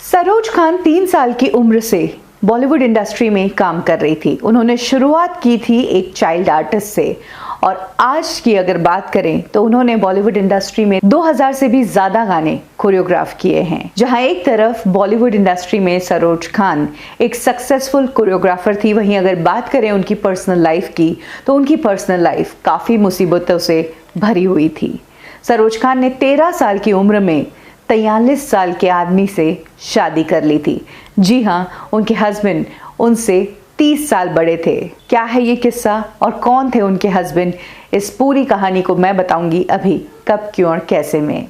सरोज खान 3 साल की उम्र से बॉलीवुड इंडस्ट्री में काम कर रही थी। उन्होंने शुरुआत की थी एक चाइल्ड आर्टिस्ट से और आज की अगर बात करें तो उन्होंने बॉलीवुड इंडस्ट्री में 2000 से भी ज्यादा गाने कोरियोग्राफ किए हैं। जहां एक तरफ बॉलीवुड इंडस्ट्री में सरोज खान एक सक्सेसफुल कोरियोग्राफर थी, वहीं अगर बात करें उनकी पर्सनल लाइफ की तो उनकी पर्सनल लाइफ काफी मुसीबतों से भरी हुई थी। सरोज खान ने 13 साल की उम्र में 43 साल के आदमी से शादी कर ली थी। जी हाँ, उनके हस्बैंड उनसे 30 साल बड़े थे। क्या है ये किस्सा और कौन थे उनके हस्बैंड, इस पूरी कहानी को मैं बताऊंगी अभी कब, क्यों और कैसे में।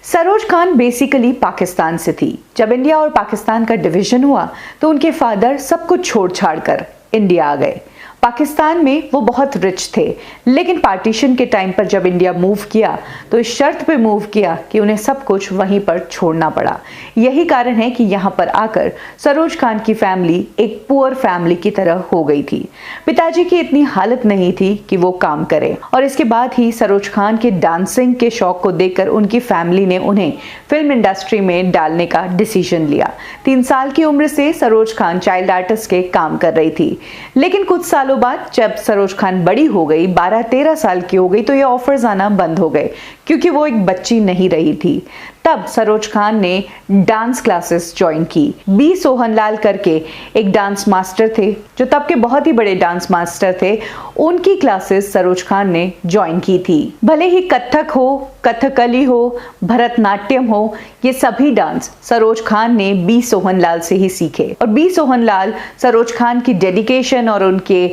सरोज खान बेसिकली पाकिस्तान से थी। जब इंडिया और पाकिस्तान का डिवीजन हुआ तो उनके फादर सब कुछ छोड़ छाड़ कर इंडिया आ गए। पाकिस्तान में वो बहुत रिच थे, लेकिन पार्टीशन के टाइम पर जब इंडिया मूव किया तो इस शर्त पे मूव किया कि उन्हें सब कुछ वहीं पर छोड़ना पड़ा। यही कारण है कि यहाँ पर आकर सरोज खान की फैमिली एक पुअर फैमिली की तरह हो गई थी। पिताजी की इतनी हालत नहीं थी कि वो काम करें, और इसके बाद ही सरोज खान के डांसिंग के शौक को देखकर उनकी फैमिली ने उन्हें फिल्म इंडस्ट्री में डालने का डिसीजन लिया। 3 साल की उम्र से सरोज खान चाइल्ड आर्टिस्ट के काम कर रही थी, लेकिन कुछ सालों बाद जब सरोज खान बड़ी हो गई, 12-13 साल की हो गई, तो ये ऑफर्स आना बंद हो गए क्योंकि वो एक बच्ची नहीं रही थी। तब सरोज खान ने डांस क्लासेस ज्वाइन की। बी सोहनलाल करके एक डांस मास्टर थे जो तब के बहुत ही बड़े डांस मास्टर थे, उनकी क्लासेस सरोज खान ने ज्वाइन की थी। भले ही कथक हो, कथकली हो, भरतनाट्यम हो, ये सभी डांस सरोज खान ने बी सोहनलाल से ही सीखे, और बी सोहनलाल सरोज खान की डेडिकेशन और उनके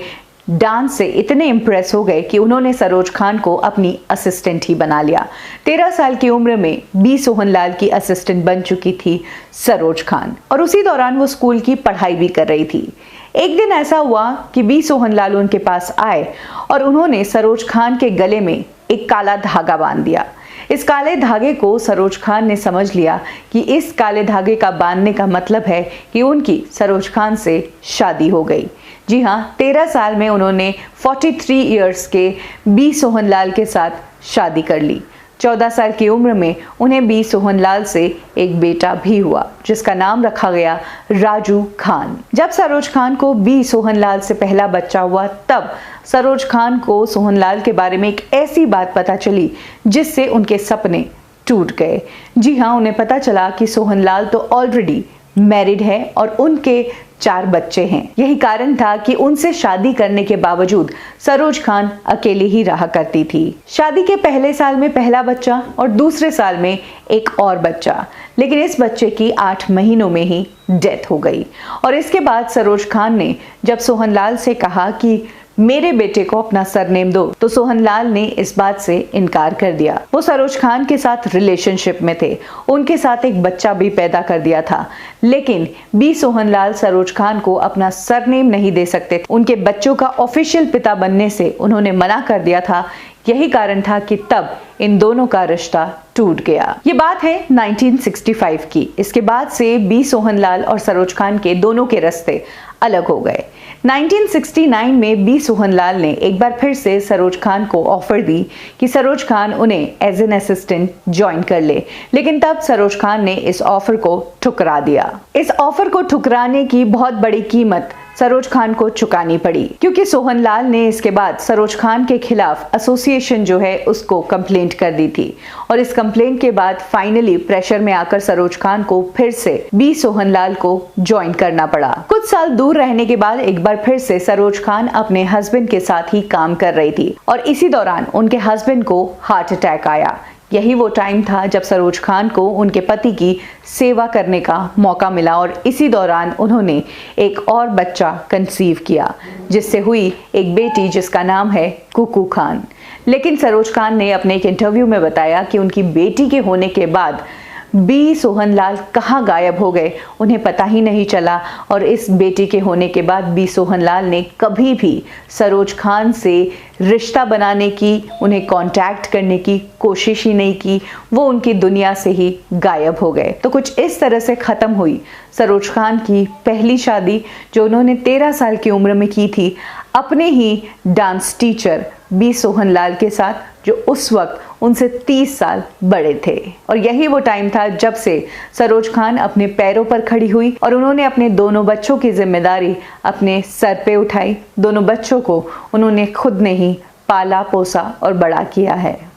डांस से इतने इम्प्रेस हो गए कि उन्होंने सरोज खान को अपनी असिस्टेंट ही बना लिया। 13 साल की उम्र में बी सोहनलाल की असिस्टेंट बन चुकी थी सरोज खान, और उसी दौरान वो स्कूल की पढ़ाई भी कर रही थी। एक दिन ऐसा हुआ कि बी सोहनलाल उनके पास आए और उन्होंने सरोज खान के गले में एक काला धागा बांध दिया। इस काले धागे को सरोज खान ने समझ लिया कि इस काले धागे का बांधने का मतलब है कि उनकी सरोज खान से शादी हो गई। जी हाँ, 13 साल में उन्होंने 43 इयर्स के बी सोहनलाल के साथ शादी कर ली। 14 साल की उम्र में उन्हें बी सोहनलाल से एक बेटा भी हुआ जिसका नाम रखा गया राजू खान। जब सरोज खान को बी सोहनलाल से पहला बच्चा हुआ तब सरोज खान को सोहनलाल के बारे में एक ऐसी बात पता चली जिससे उनके सपने टूट गए। जी हाँ, उन्हें पता चला कि सोहनलाल तो ऑलरेडी मैरिड है और उनके 4 बच्चे हैं। यही कारण था कि उनसे शादी करने के बावजूद सरोज खान अकेले ही रहा करती थी। शादी के पहले साल में पहला बच्चा और दूसरे साल में एक और बच्चा, लेकिन इस बच्चे की 8 महीनों में ही डेथ हो गई। और इसके बाद सरोज खान ने जब सोहनलाल से कहा कि मेरे बेटे को अपना सरनेम दो, तो सोहनलाल ने इस बात से इनकार कर दिया। वो सरोज खान के साथ रिलेशनशिप में थे, उनके साथ एक बच्चा भी पैदा कर दिया था, लेकिन बी सोहनलाल सरोज खान को अपना सरनेम नहीं दे सकते थे। उनके बच्चों का ऑफिशियल पिता बनने से उन्होंने मना कर दिया था। यही कारण था कि तब इन दोनों का रिश्ता टूट गया। ये बात है 1965 की। इसके बाद से बी सोहनलाल और सरोज खान के दोनों के रास्ते अलग हो गए। 1969 में बी सोहनलाल ने एक बार फिर से सरोज खान को ऑफर दी कि सरोज खान उन्हें एज एन असिस्टेंट ज्वाइन कर ले, लेकिन तब सरोज खान ने इस ऑफर को ठुकरा दिया। इस ऑफर को ठुकराने की बहुत बड़ी कीमत सरोज खान को चुकानी पड़ी, क्योंकि सोहनलाल ने इसके बाद सरोज खान के खिलाफ एसोसिएशन जो है उसको कंप्लेंट कर दी थी, और इस कंप्लेंट के बाद फाइनली प्रेशर में आकर सरोज खान को फिर से बी सोहनलाल को ज्वाइन करना पड़ा। कुछ साल दूर रहने के बाद एक बार फिर से सरोज खान अपने हस्बैंड के साथ ही काम कर रही थी, और इसी दौरान उनके हस्बैंड को हार्ट अटैक आया। यही वो टाइम था जब सरोज खान को उनके पति की सेवा करने का मौका मिला, और इसी दौरान उन्होंने एक और बच्चा कंसीव किया जिससे हुई एक बेटी जिसका नाम है कुकू खान। लेकिन सरोज खान ने अपने एक इंटरव्यू में बताया कि उनकी बेटी के होने के बाद बी सोहनलाल कहाँ गायब हो गए उन्हें पता ही नहीं चला, और इस बेटी के होने के बाद बी सोहनलाल ने कभी भी सरोज खान से रिश्ता बनाने की, उन्हें कांटेक्ट करने की कोशिश ही नहीं की। वो उनकी दुनिया से ही गायब हो गए। तो कुछ इस तरह से ख़त्म हुई सरोज खान की पहली शादी जो उन्होंने 13 साल की उम्र में की थी। अपने ही डांस टीचर बी सोहनलाल के साथ, जो उस वक्त उनसे 30 साल बड़े थे। और यही वो टाइम था जब से सरोज खान अपने पैरों पर खड़ी हुई और उन्होंने अपने दोनों बच्चों की जिम्मेदारी अपने सर पे उठाई। दोनों बच्चों को उन्होंने खुद ने ही पाला पोसा और बड़ा किया है।